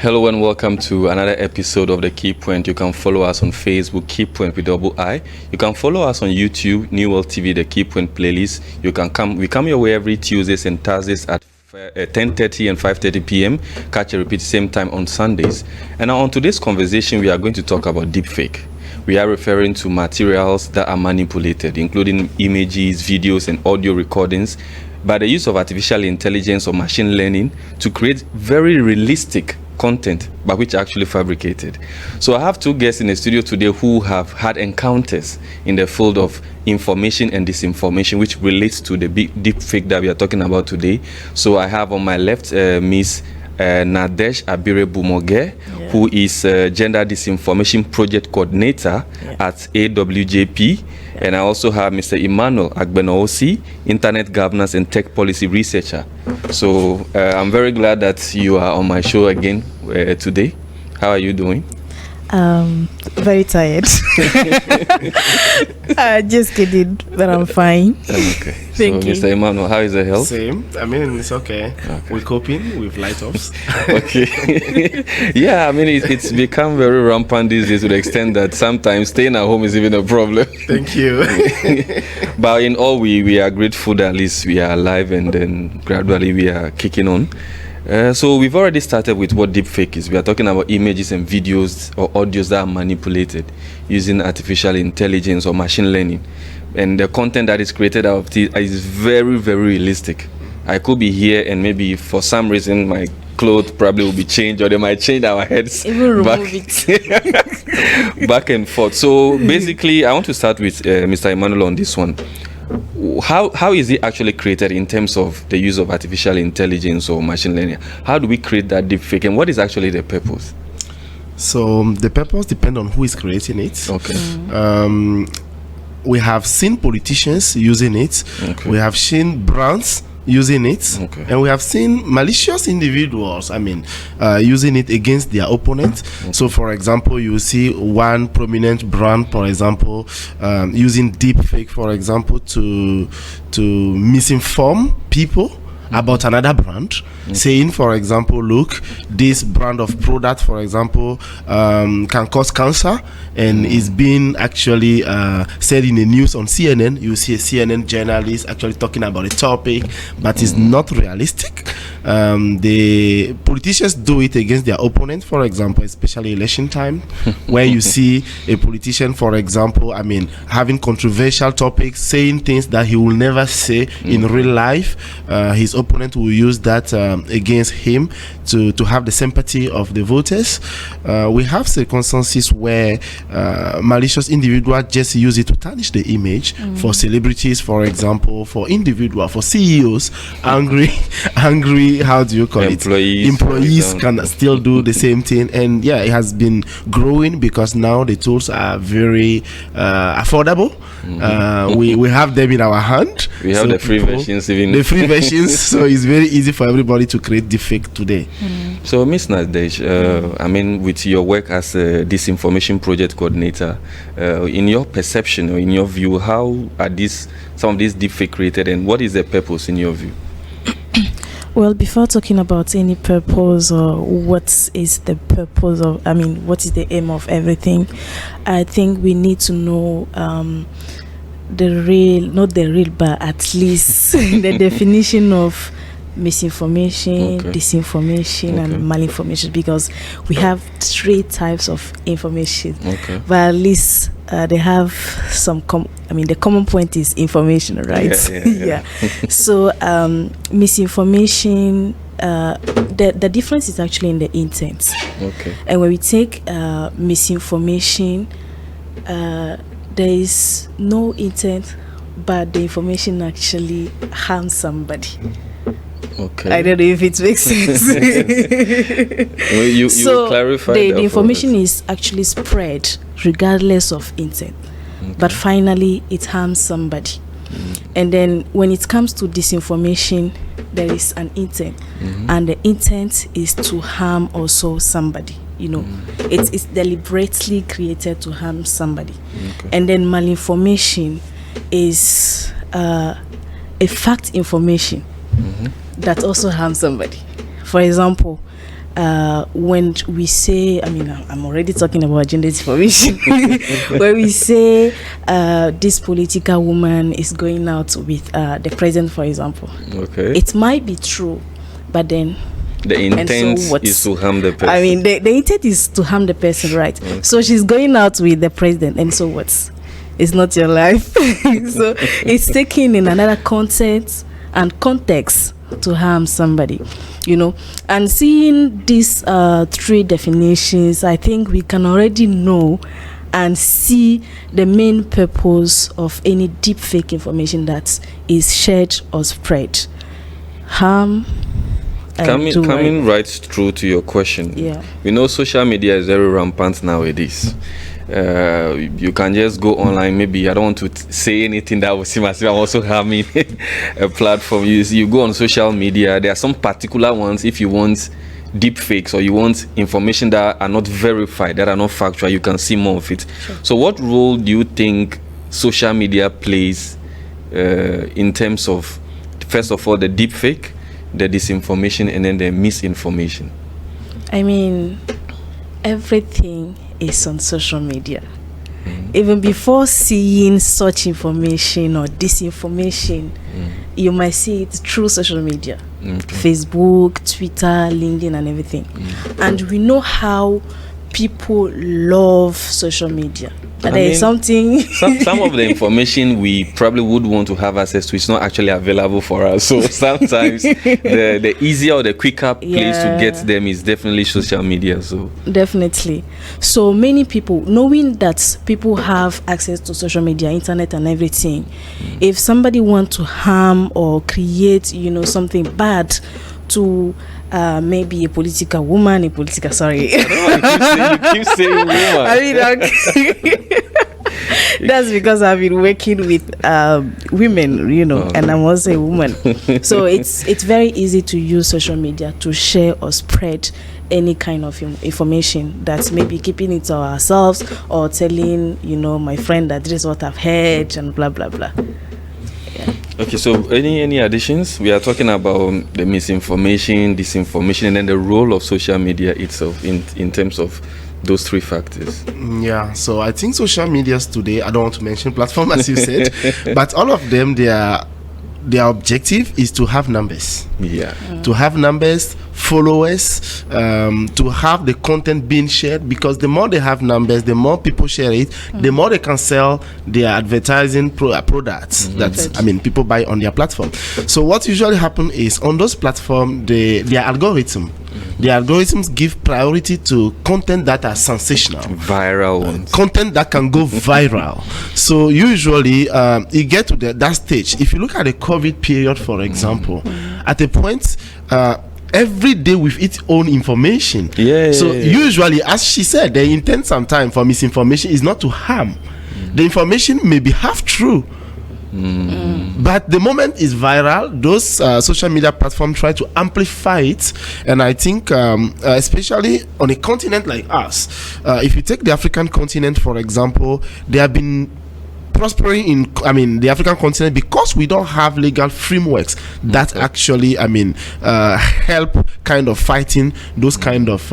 Hello and welcome to another episode of the KEYPOINT. You can follow us on Facebook, KEYPOINT with double I. You can follow us on YouTube, New World TV, the KEYPOINT playlist. We come your way every Tuesdays and Thursdays at 10:30 and 5:30 p.m. Catch a repeat same time on Sundays. And now on today's conversation, we are going to talk about deepfake. We are referring to materials that are manipulated, including images, videos, and audio recordings, by the use of artificial intelligence or machine learning to create very realistic content, but which are actually fabricated. So I have two guests in the studio today who have had encounters in the field of information and disinformation, which relates to the big deepfake that we are talking about today. So I have on my left Miss Nadesh Abire Bumoge, who is Gender Disinformation Project Coordinator at AWJP. And I also have Mr. Emmanuel Agbenoosi, Internet Governance and Tech Policy Researcher. So I'm very glad that you are on my show again today. How are you doing? Very tired. Just kidding, but I'm fine. Okay. Thank you. Mr. Emmanuel, how is the health? Same. I mean, it's okay. We're coping with light-ups. Okay. Yeah, I mean, it's become very rampant these days to the extent that sometimes staying at home is even a problem. Thank you. But in all, we are grateful that at least we are alive and then gradually we are kicking on. So we've already started with what deepfake is. We are talking about images and videos or audios that are manipulated using artificial intelligence or machine learning. And the content that is created out of it is very, very realistic. I could be here and maybe for some reason my clothes probably will be changed, or they might change our heads back and forth. So basically, I want to start with Mr. Emmanuel on this one. How is it actually created in terms of the use of artificial intelligence or machine learning? How do we create that deepfake, and what is actually the purpose? So the purpose depends on who is creating it. Okay. We have seen politicians using it. Okay. We have seen brands using it, okay, and we have seen malicious individuals using it against their opponent. Okay. So for example, you see one prominent brand, for example, using deepfake, for example, to misinform people about another brand, saying, for example, look, this brand of product, for example, can cause cancer, and is being actually said in the news on CNN. You see a CNN journalist actually talking about a topic, but it's not realistic. The politicians do it against their opponent, for example, especially election time, where you see a politician, for example, having controversial topics, saying things that he will never say in real life. His opponent will use that against him to have the sympathy of the voters. We have circumstances where malicious individuals just use it to tarnish the image for celebrities, for example, for individuals, for CEOs, angry, how do you call it? Employees can still do the same thing. And yeah, it has been growing because now the tools are very affordable. We have them in our hand. We have the free versions even. The free versions, so it's very easy for everybody to create deepfake today. So Ms. Nadesh, with your work as a Disinformation Project Coordinator, in your perception or in your view, how are some of these deepfake created, and what is the purpose in your view? Well, before talking about any purpose or what is the purpose of, what is the aim of everything, I think we need to know but at least the definition of misinformation, disinformation, and malinformation, because we have 3 types of information. But at least they have some the common point is information, right? Yeah. So misinformation, the difference is actually in the intent. And when we take misinformation, there is no intent, but the information actually harms somebody. I don't know if it makes sense. Well, you will clarify. The information is actually spread regardless of intent, but finally it harms somebody. And then when it comes to disinformation, there is an intent, and the intent is to harm also somebody. It's deliberately created to harm somebody. And then malinformation is a fact information that also harms somebody. For example, when we say, I mean, I'm already talking about gender information, where we say this political woman is going out with the president, for example. Okay. It might be true, but then the intent is to harm the person. I mean, the intent is to harm the person, right? Okay. So she's going out with the president, and so what? It's not your life. So it's taken in another context and context to harm somebody, you know. And seeing these three definitions, I think we can already know and see the main purpose of any deep fake information that is shared or spread. Harm. Coming right through to your question. Yeah. We know social media is very rampant nowadays. You can just go online. Maybe I don't want to say anything that will seem as if I'm also harming a platform. You go on social media. There are some particular ones. If you want deep fakes or you want information that are not verified, that are not factual, you can see more of it. Sure. So what role do you think social media plays in terms of, first of all, the deep fake, the disinformation, and then the misinformation? I mean, everything is on social media. Even before seeing such information or disinformation, you might see it through social media. Facebook, Twitter, LinkedIn, and everything. And we know how people love social media. There is something. some of the information we probably would want to have access to is not actually available for us. So sometimes the easier or the quicker place to get them is definitely social media. So definitely. So many people, knowing that people have access to social media, internet, and everything, if somebody wants to harm or create, something bad to maybe a political woman, sorry. You keep saying woman. I mean, that's because I've been working with women, and I'm also a woman. So it's very easy to use social media to share or spread any kind of information that's maybe keeping it to ourselves or telling, my friend that this is what I've heard and blah, blah, blah. Okay, so any additions? We are talking about the misinformation, disinformation, and then the role of social media itself in terms of those three factors. Yeah, so I think social medias today, I don't want to mention platform as you said, but all of them, their objective is to have numbers. Yeah. To have numbers, followers, to have the content being shared, because the more they have numbers, the more people share it, the more they can sell their advertising products that people buy on their platform. So what usually happens is on those platforms, their algorithm. The algorithms give priority to content that are sensational, viral ones, content that can go viral. So usually you get to that stage. If you look at the COVID period, for example, at a point every day with its own information. Usually, as she said, the intent sometimes for misinformation is not to harm. The information may be half true. But the moment it's viral, those social media platforms try to amplify it. And I think especially on a continent like us, if you take the African continent, for example, they have been prospering in the African continent because we don't have legal frameworks that actually help kind of fighting those kind of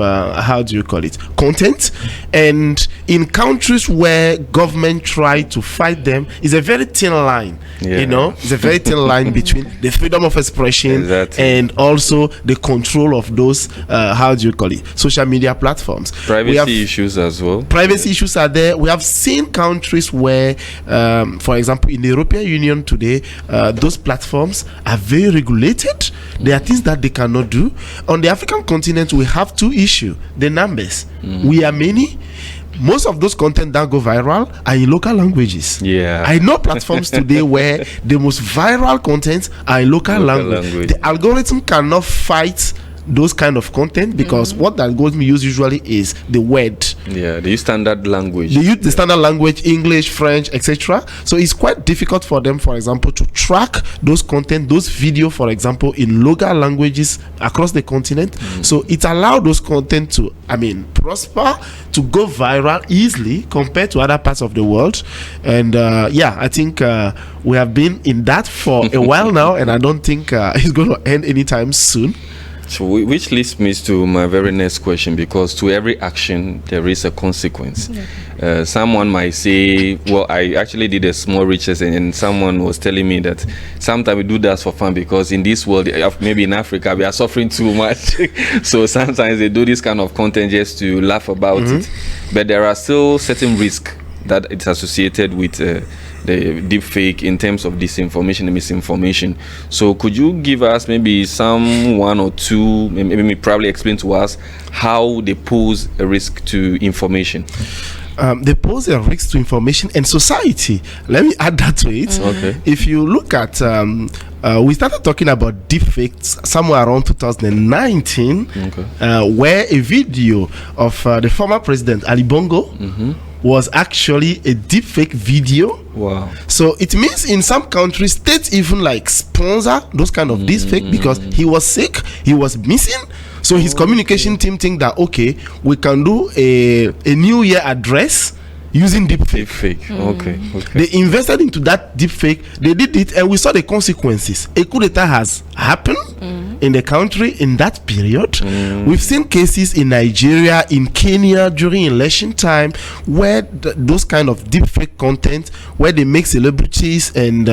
content. And in countries where government try to fight them, is a very thin line. It's a very thin line between the freedom of expression and also the control of those social media platforms. Privacy issues as well. Privacy issues are there. We have seen countries where for example, in the European Union today, those platforms are very regulated. There are things that they cannot do. On the African continent, we have two issues. The numbers. We are many. Most of those content that go viral are in local languages. I know platforms today where the most viral content are in local language. The algorithm cannot fight those kind of content because what the algorithm use usually is the word. They use standard language. They use the standard language, English, French, etc. So it's quite difficult for them, for example, to track those content, those video, for example, in local languages across the continent. So it allows those content to, prosper, to go viral easily compared to other parts of the world. And I think we have been in that for a while now, and I don't think it's going to end anytime soon. So which leads me to my very next question, because to every action there is a consequence. Someone might say, well, I actually did a small research, and someone was telling me that sometimes we do that for fun, because in this world, maybe in Africa, we are suffering too much. So sometimes they do this kind of content just to laugh about it. But there are still certain risks that it's associated with the deepfake in terms of disinformation and misinformation. So could you give us maybe one or two, maybe probably explain to us how they pose a risk to information? They pose a risk to information and society. Let me add that to it. Okay. If you look at, we started talking about deepfakes somewhere around 2019, where a video of the former president Ali Bongo was actually a deepfake video. Wow. So it means in some countries, states even like sponsor those kind of deepfake, because he was sick, he was missing. So his communication team think that, okay, we can do a New Year address using deepfake. Okay. They invested into that deepfake. They did it, and we saw the consequences. A coup d'etat has happened in the country in that period. We've seen cases in Nigeria, in Kenya during election time, where those kind of deepfake content, where they make celebrities and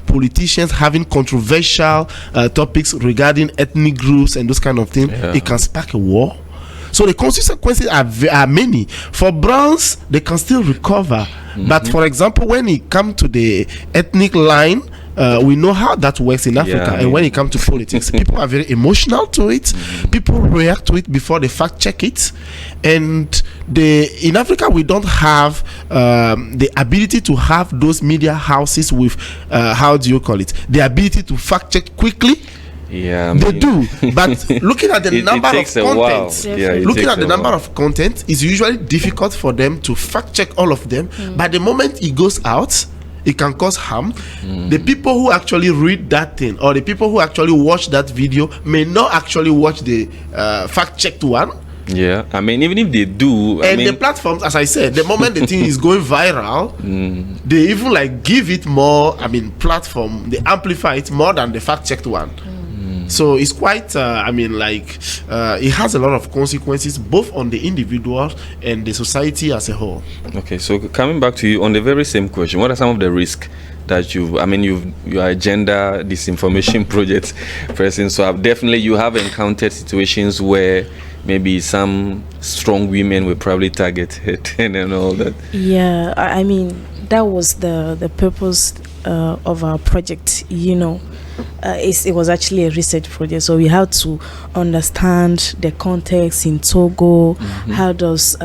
politicians having controversial topics regarding ethnic groups and those kind of things, it can spark a war. So the consequences are many. For browns, they can still recover. But for example, when it comes to the ethnic line, we know how that works in Africa. And when it comes to politics, people are very emotional to it. People react to it before they fact check it. And in Africa, we don't have the ability to have those media houses with, the ability to fact check quickly. Yeah, they do, but looking at the number of content, looking at the number of content, is usually difficult for them to fact check all of them. But the moment it goes out, it can cause harm. The people who actually read that thing, or the people who actually watch that video, may not actually watch the fact checked one. Yeah, I mean, even if they do, the platforms, as I said, the moment the thing is going viral, they even like give it more. Platform, they amplify it more than the fact checked one. So it's quite, it has a lot of consequences both on the individual and the society as a whole. Okay, so coming back to you on the very same question, what are some of the risks that you are a gender disinformation project person, so you have encountered situations where maybe some strong women were probably targeted and all that? Yeah, that was the purpose of our project, it was actually a research project, so we had to understand the context in Togo. How does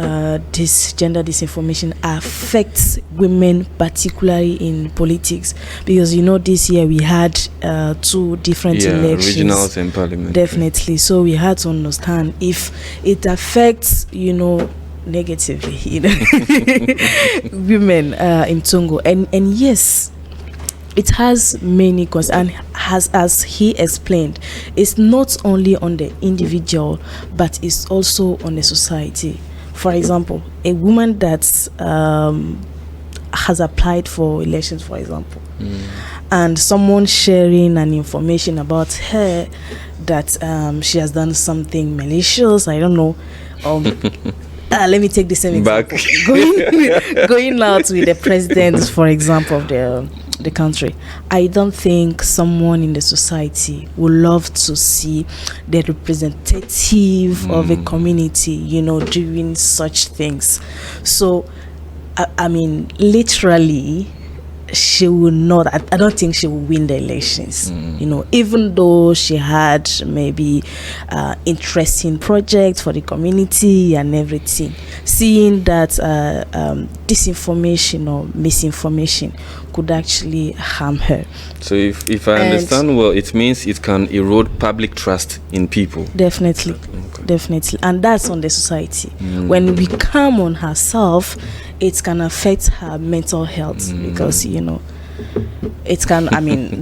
this gender disinformation affect women, particularly in politics? Because this year we had 2 different elections, regionals and parliament. Definitely. So we had to understand if it affects negatively women in Togo, and yes, it has many causes, and as he explained, it's not only on the individual, but it's also on the society. For example, a woman that has applied for elections, for example, and someone sharing an information about her that she has done something malicious, I don't know, let me take the same example. Going out with the president, for example, of the country. I don't think someone in the society would love to see the representative of a community, doing such things. So, literally, she will not. I don't think she will win the elections. Even though she had maybe interesting projects for the community and everything, seeing that disinformation or misinformation could actually harm her. So if I understand well, it means it can erode public trust in people. Definitely. Definitely. And that's on the society. When we come on herself, it can affect her mental health, because it can,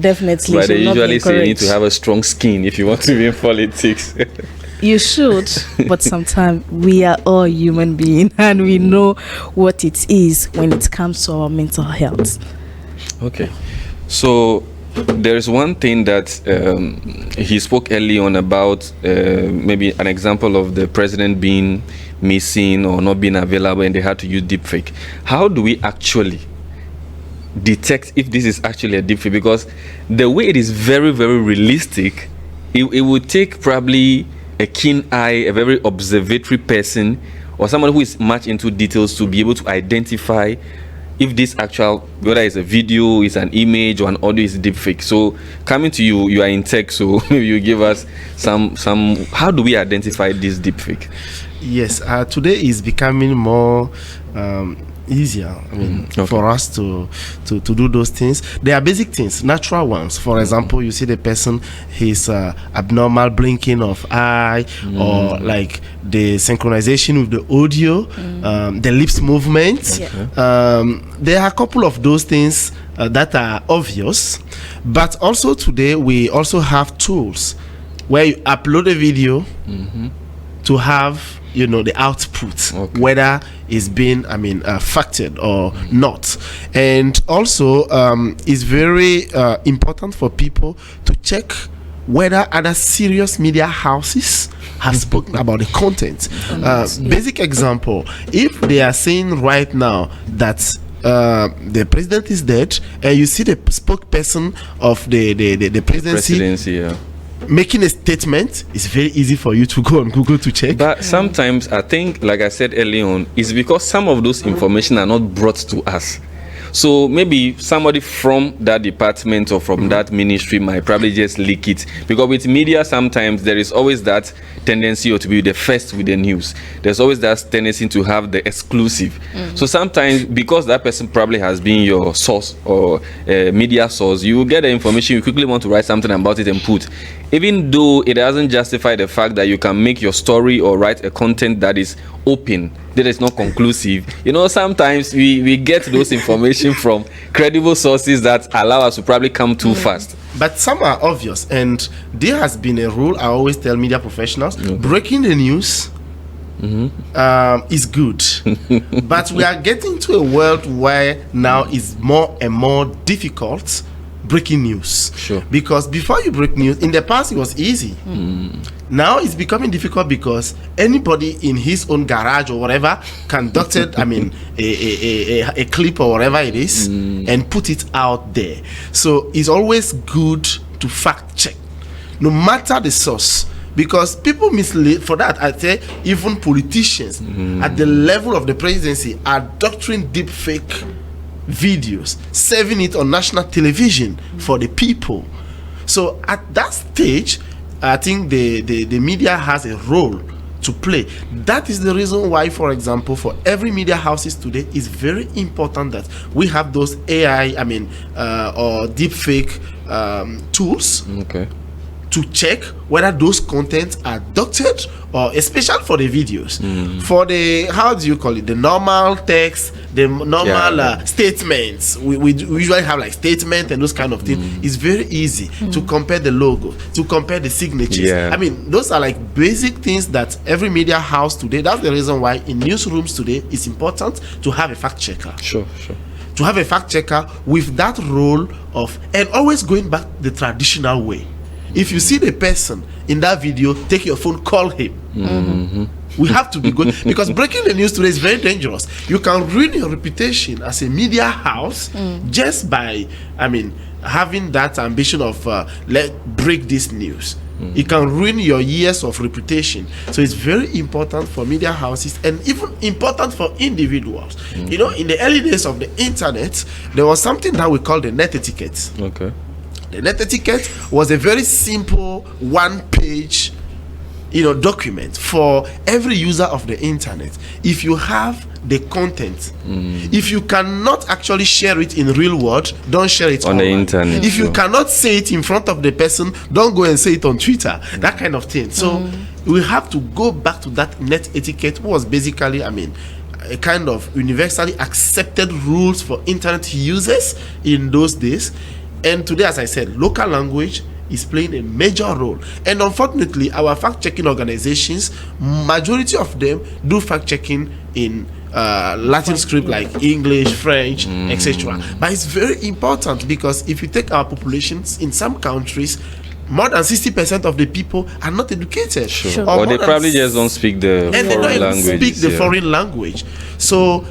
definitely. But they usually say you need to have a strong skin if you want to be in politics. You should, but sometimes we are all human beings, and we know what it is when it comes to our mental health. Okay, so there's one thing that he spoke early on about, maybe an example of the president being missing or not being available, and they had to use deepfake. How do we actually detect if this is actually a deepfake? Because the way it is very, very realistic, it would take probably a keen eye, a very observatory person, or someone who is much into details to be able to identify if this actual, whether it's a video, it's an image, or an audio, is deepfake. So coming to you, you are in tech, so maybe you give us some. How do we identify this deepfake? Yes, today is becoming more easier. I mean, for us to do those things. There are basic things, natural ones. For example, you see the person, his abnormal blinking of eye, or like the synchronization with the audio, the lips movement. There are a couple of those things that are obvious, but also today we also have tools where you upload a video to have, you know, the output, whether it's been, factored or not. And also it's very important for people to check whether other serious media houses have spoken about the content. Basic example, if they are saying right now that the president is dead, and you see the spokesperson of the presidency making a statement, it's very easy for you to go on Google to check. But sometimes I think, like I said early on, it's because some of those information are not brought to us. So maybe somebody from that department or from that ministry might probably just leak it. Because with media, sometimes there is always that tendency to be the first with the news. There's always that tendency to have the exclusive. So sometimes, because that person probably has been your source or media source, you get the information, you quickly want to write something about it and put. Even though it doesn't justify the fact that you can make your story or write a content that is open, that is not conclusive. You know, sometimes we get those information from credible sources that allow us to probably come too fast. But some are obvious, and there has been a rule I always tell media professionals: breaking the news is good. But we are getting to a world where now it's more and more difficult breaking news. Because before you break news, in the past it was easy. Now it's becoming difficult because anybody in his own garage or whatever can doctor a clip or whatever it is and put it out there. So it's always good to fact check, no matter the source, because people mislead. For that, I say even politicians at the level of the presidency are doctoring deep fake videos, serving it on national television for the people. So at that stage, I think the media has a role to play. That is the reason why, for example, for every media houses today, it's very important that we have those AI, or deepfake tools to check whether those contents are doctored, or especially for the videos. For the, how do you call it, the normal text, the normal statements, we usually have like statement and those kind of things. It's very easy to compare the logo, to compare the signatures. Those are like basic things that every media house today, that's the reason why in newsrooms today it's important to have a fact checker. To have a fact checker with that role of, and always going back the traditional way. If you see the person in that video, take your phone, call him. We have to be good, because breaking the news today is very dangerous. You can ruin your reputation as a media house just by, having that ambition of break this news. It can ruin your years of reputation. So it's very important for media houses, and even important for individuals. You know, in the early days of the internet, there was something that we call the net etiquette. The net etiquette was a very simple one-page, document for every user of the internet. If you have the content, if you cannot actually share it in real world, don't share it on the internet. If you cannot say it in front of the person, don't go and say it on Twitter. That kind of thing. So we have to go back to that net etiquette, was basically, a kind of universally accepted rules for internet users in those days. And today, as I said, local language is playing a major role. And unfortunately, our fact-checking organizations, majority of them do fact-checking in Latin script like English, French, etc. But it's very important because if you take our populations in some countries, more than 60% of the people are not educated. Sure. Or they probably just don't speak the foreign language. Speak the foreign language. So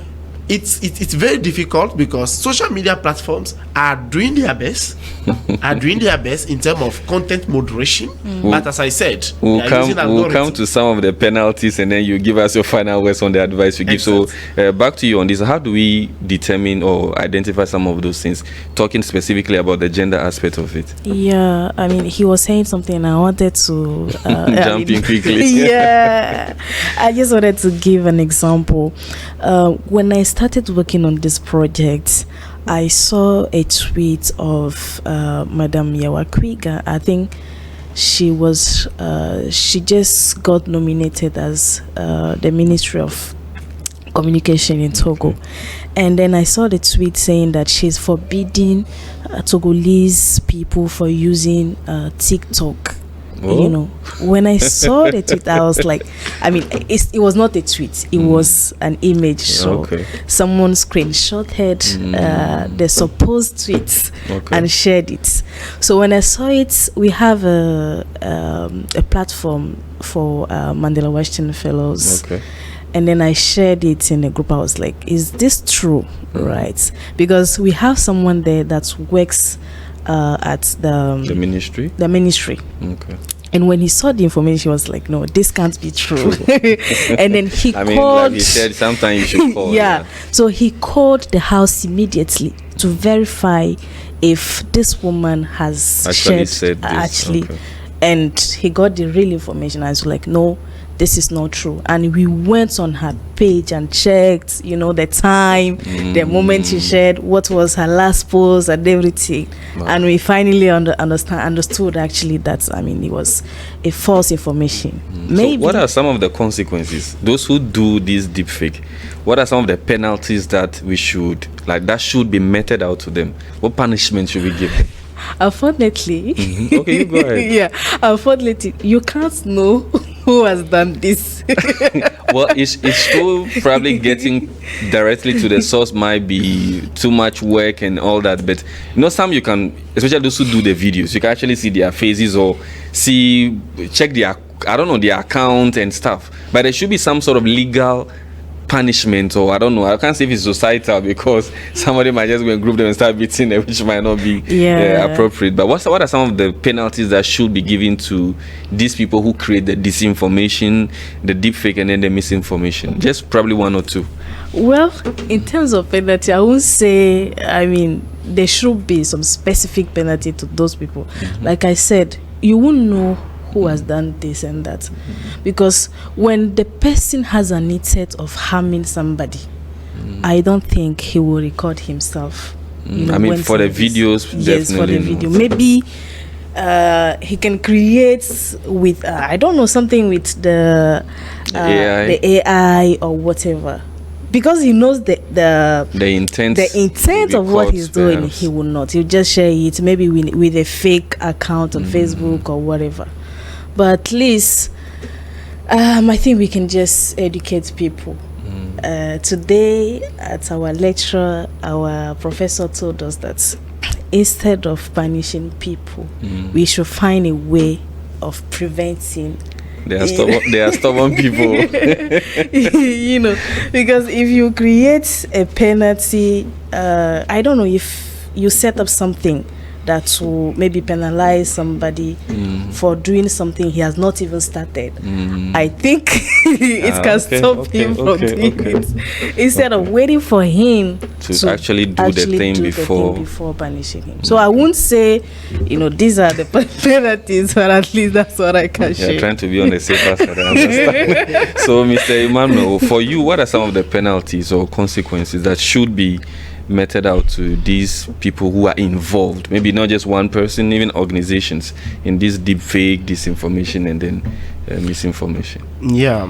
it's very difficult because social media platforms are doing their best, in terms of content moderation. But as I said, we'll come to some of the penalties, and then you give us your final words on the advice you give. Exactly. So back to you on this. How do we determine or identify some of those things? Talking specifically about the gender aspect of it. Yeah, I mean, he was saying something I wanted to jump in quickly. Yeah, I just wanted to give an example. When I started working on this project, I saw a tweet of Madam Yawakwiga. I think she just got nominated as the Ministry of Communication in Togo. And then I saw the tweet saying that she's forbidding Togolese people for using TikTok. Oh. You know, when I saw the tweet, I was like, I mean, it was not a tweet, it was an image. So someone screenshotted the supposed tweet and shared it. So when I saw it, we have a platform for Mandela Washington Fellows. And then I shared it in a group. I was like, is this true? Right? Because we have someone there that works at the ministry. And when he saw the information, he was like, no, this can't be true. And then he called. Like he said, sometimes you should call. So he called the house immediately to verify if this woman has actually said this. And he got the real information. I was like, no, this is not true. And we went on her page and checked, the time, the moment she shared, what was her last post and everything. And we finally understood actually that, it was a false information. Maybe. So what are some of the consequences? Those who do this deepfake, what are some of the penalties that that should be meted out to them? What punishment should we give them? Unfortunately, okay, you go ahead. Unfortunately, you can't know who has done this. Well, it's still probably getting directly to the source might be too much work and all that, but some you can, especially those who do the videos, you can actually see their faces or check their account and stuff. But there should be some sort of legal punishment, or I don't know, I can't say if it's societal because somebody might just go and group them and start beating them, which might not be appropriate. But what are some of the penalties that should be given to these people who create the disinformation, the deepfake, and then the misinformation? Just probably one or two. Well, in terms of penalty, I won't say, there should be some specific penalty to those people. Like I said, you won't know who has done this and that, because when the person has an intent of harming somebody, I don't think he will record himself. For the videos, yes, for the video, maybe he can create with something with the AI or whatever, because he knows the intent of what he's doing. Perhaps. He will not. He'll just share it maybe with a fake account on Facebook or whatever. But at least, I think we can just educate people. Today, at our lecture, our professor told us that instead of punishing people, we should find a way of preventing. They are stubborn people. Because if you create a penalty, I don't know if you set up something that will maybe penalize somebody for doing something he has not even started. I think it can stop him from doing it, instead of waiting for him to actually do the thing before punishing him. So I won't say, these are the penalties, but at least that's what I can share. You're trying to be on the safer side, I understand. So, Mr. Emmanuel, for you, what are some of the penalties or consequences that should be meted out to these people who are involved, maybe not just one person, even organizations, in this deepfake, disinformation, and then misinformation?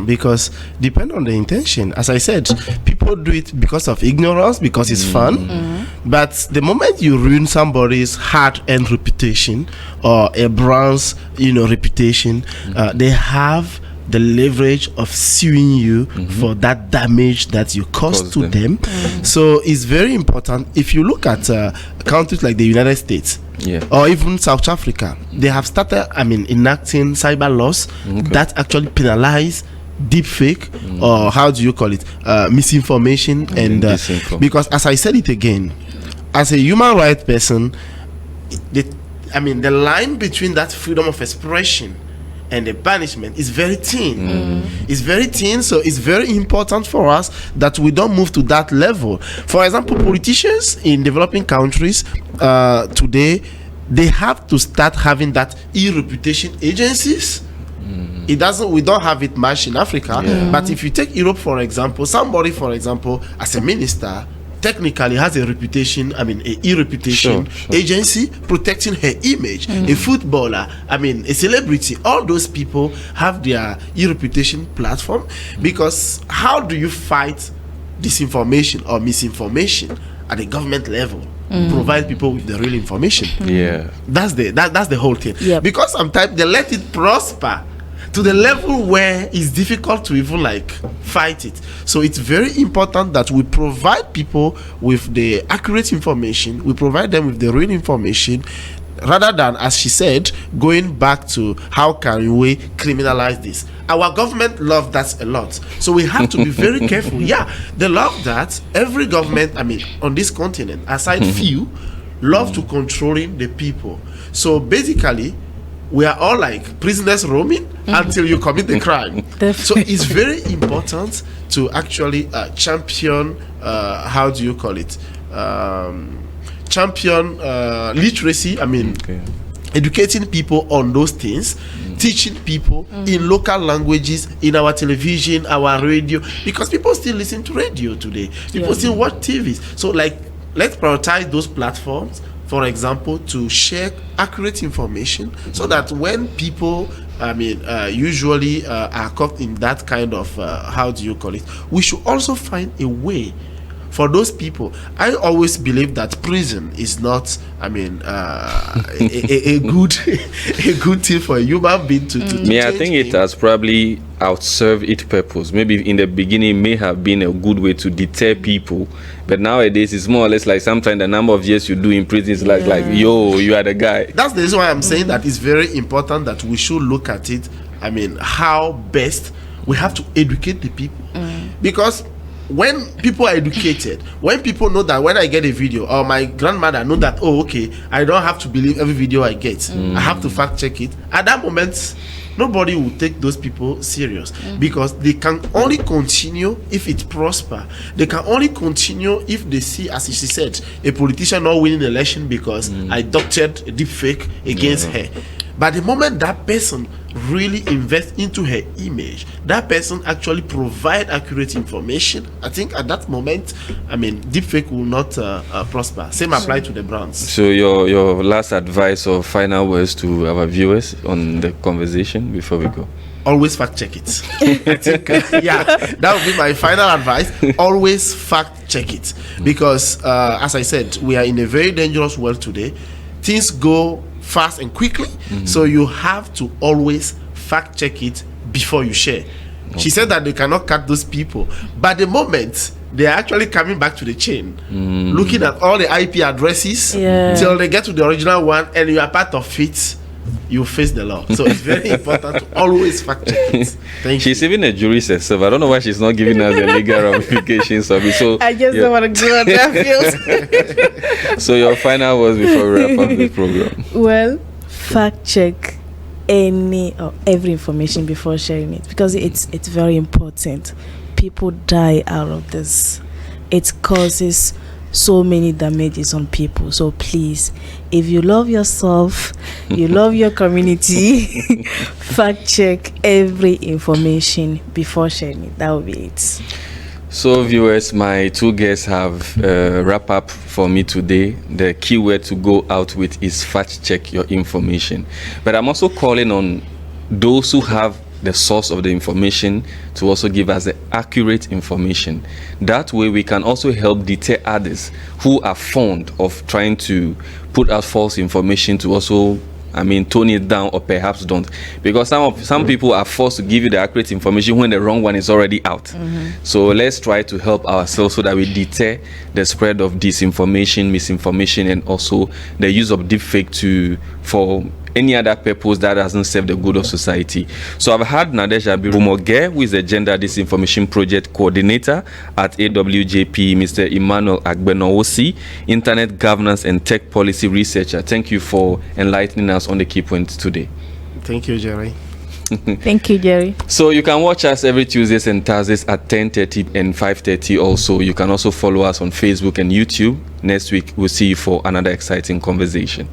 Because depend on the intention. As I said, people do it because of ignorance, because it's fun. But the moment you ruin somebody's hard-earned reputation or a brand's reputation, they have the leverage of suing you for that damage that you caused to them. So it's very important. If you look at countries like the United States, or even South Africa, they have started, enacting cyber laws that actually penalize deepfake, or how do you call it, misinformation, and because, as I said it again, as a human rights person, the line between that freedom of expression and the banishment is very thin. It's very thin, so it's very important for us that we don't move to that level. For example, politicians in developing countries today, they have to start having that e-reputation agencies. We don't have it much in Africa, but if you take Europe, for example, somebody, for example, as a minister, technically has a reputation, a e-reputation agency protecting her image. A footballer, a celebrity, all those people have their e-reputation platform, because how do you fight disinformation or misinformation at the government level? Provide people with the real information. That's the whole thing. Because sometimes they let it prosper to the level where it's difficult to even fight it. So it's very important that we provide people with the accurate information, we provide them with the real information, rather than, as she said, going back to how can we criminalize this. Our government love that a lot, so we have to be very careful. They love that. Every government, on this continent, aside few, love to controlling the people. So basically, we are all like prisoners roaming until you commit the crime. So it's very important to actually champion, how do you call it? Champion literacy. Educating people on those things, teaching people in local languages, in our television, our radio, because people still listen to radio today. People still watch TVs. So let's prioritize those platforms, for example, to share accurate information, so that when people usually are caught in that kind of how do you call it, we should also find a way for those people. I always believe that prison is not a good thing for a human being to I think it has probably outserved its purpose. Maybe in the beginning it may have been a good way to deter people, but nowadays it's more or less like sometimes the number of years you do in prison is like yo, you are the guy. That's the reason why I'm saying that it's very important that we should look at it. How best we have to educate the people, because when people are educated, when people know that when I get a video, or my grandmother know that, oh, okay, I don't have to believe every video I get, I have to fact check it. At that moment, nobody will take those people serious, because they can only continue if it prosper. They can only continue if they see, as she said, a politician not winning the election because I doctored a deep fake against her. But the moment that person really invests into her image, that person actually provide accurate information, I think at that moment, deepfake will not prosper. Same apply to the brands. So your last advice or final words to our viewers on the conversation before we go? Always fact check it. I think, that would be my final advice. Always fact check it, because as I said, we are in a very dangerous world today. Things go fast and quickly, so you have to always fact check it before you share. She said that they cannot cut those people, but the moment they are actually coming back to the chain, looking at all the IP addresses till they get to the original one, and you are part of it, you face the law. So it's very important to always fact check it. Thank She's you. even a jurist herself. I don't know why she's not giving us the legal ramifications of it. So I just don't want to go on that field. So your final words before we wrap up the program. Well, fact check any or every information before sharing it, because it's very important. People die out of this. It causes so many damages on people. So please, if you love yourself, you love your community, fact check every information before sharing it. That will be it. So viewers, my two guests have wrap up for me today. The keyword to go out with is fact check your information. But I'm also calling on those who have the source of the information to also give us the accurate information. That way we can also help deter others who are fond of trying to put out false information to also tone it down or perhaps don't, because some people are forced to give you the accurate information when the wrong one is already out. So let's try to help ourselves so that we deter the spread of disinformation, misinformation, and also the use of deepfake for any other purpose that doesn't serve the good of society. So I've had Nadège Abirumoge, who is the Gender Disinformation Project Coordinator at AWJP, Mr. Emmanuel Agbenowosi, Internet Governance and Tech Policy Researcher. Thank you for enlightening us on the key points today. Thank you, Jerry. Thank you, Jerry. So you can watch us every Tuesdays and Thursdays at 10:30 and 5:30 also. You can also follow us on Facebook and YouTube. Next week, we'll see you for another exciting conversation.